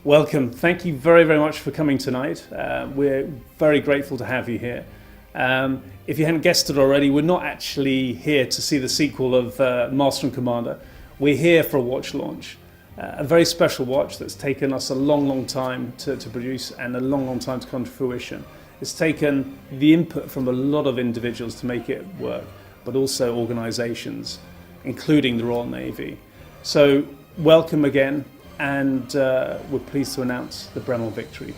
Welcome. Thank you very, very much for coming tonight. We're very grateful to have you here. If you hadn't guessed it already, we're not actually here to see the sequel of Master and Commander. We're here for a watch launch. A very special watch that's taken us a long, long time to produce and a long, long time to come to fruition. It's taken the input from a lot of individuals to make it work, but also organisations, including the Royal Navy. So welcome again, and we're pleased to announce the Bremont Victory.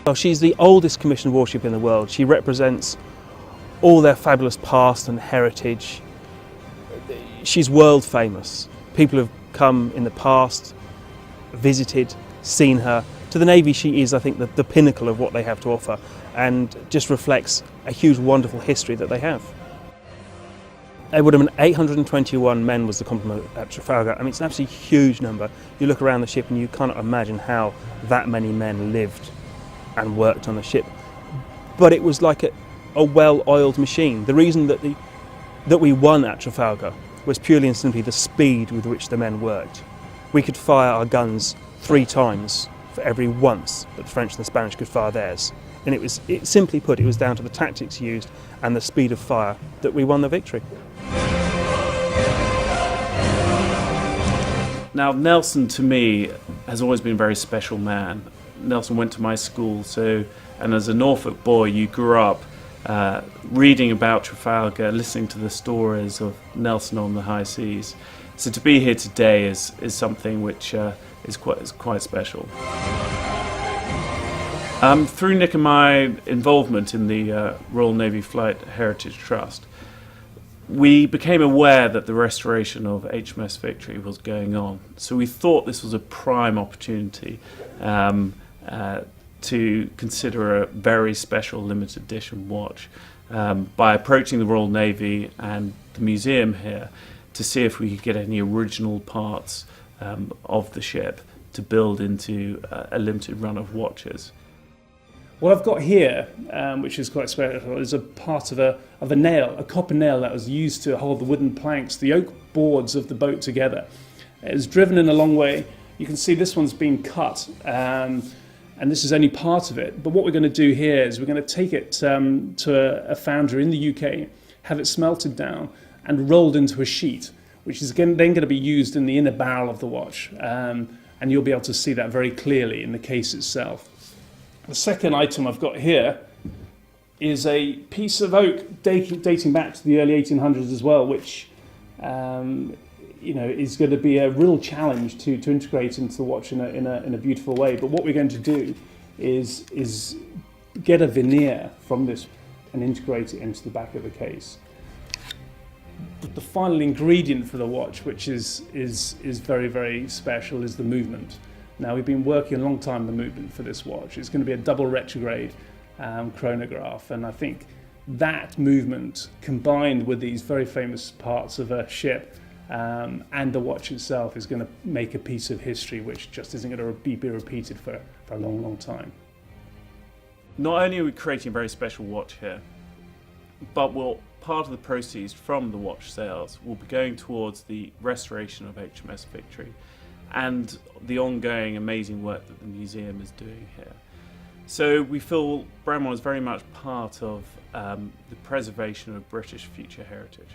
Well, she's the oldest commissioned warship in the world. She represents all their fabulous past and heritage. She's world famous. People have come in the past, visited, seen her. To the Navy, she is, I think, the pinnacle of what they have to offer, and just reflects a huge, wonderful history that they have. It would have been 821 men was the complement at Trafalgar. I mean, it's an absolutely huge number. You look around the ship and you cannot imagine how that many men lived and worked on the ship. But it was like a well-oiled machine. The reason that we won at Trafalgar was purely and simply the speed with which the men worked. We could fire our guns 3 times for every once that the French and the Spanish could fire theirs. And simply put, it was down to the tactics used and the speed of fire that we won the victory. Now, Nelson, to me, has always been a very special man. Nelson went to my school, and as a Norfolk boy, you grew up reading about Trafalgar, listening to the stories of Nelson on the high seas. So to be here today is something which is quite special. Through Nick and my involvement in the Royal Navy Flight Heritage Trust, we became aware that the restoration of HMS Victory was going on. So we thought this was a prime opportunity to consider a very special limited edition watch by approaching the Royal Navy and the museum here to see if we could get any original parts of the ship to build into a limited run of watches. What I've got here, which is quite special, is a part of a nail, a copper nail that was used to hold the wooden planks, the oak boards of the boat together. It was driven in a long way. You can see this one's been cut, and this is only part of it. But what we're going to do here is we're going to take it to a foundry in the UK, have it smelted down and rolled into a sheet, which is then going to be used in the inner barrel of the watch. And you'll be able to see that very clearly in the case itself. The second item I've got here is a piece of oak dating back to the early 1800s as well, which is going to be a real challenge to integrate into the watch in a beautiful way. But what we're going to do is get a veneer from this and integrate it into the back of the case. But the final ingredient for the watch, which is very, very special, is the movement. Now, we've been working a long time on the movement for this watch. It's going to be a double retrograde chronograph, and I think that movement combined with these very famous parts of a ship and the watch itself is going to make a piece of history which just isn't going to be repeated for a long, long time. Not only are we creating a very special watch here, but part of the proceeds from the watch sales will be going towards the restoration of HMS Victory and the ongoing amazing work that the museum is doing here. So we feel Bremont is very much part of the preservation of British future heritage.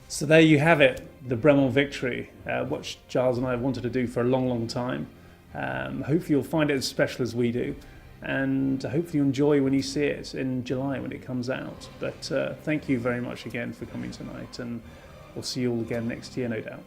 So there you have it, the Bremont Victory, what Giles and I have wanted to do for a long, long time. Hopefully you'll find it as special as we do, and hopefully you'll enjoy when you see it in July when it comes out. But thank you very much again for coming tonight, and we'll see you all again next year, no doubt.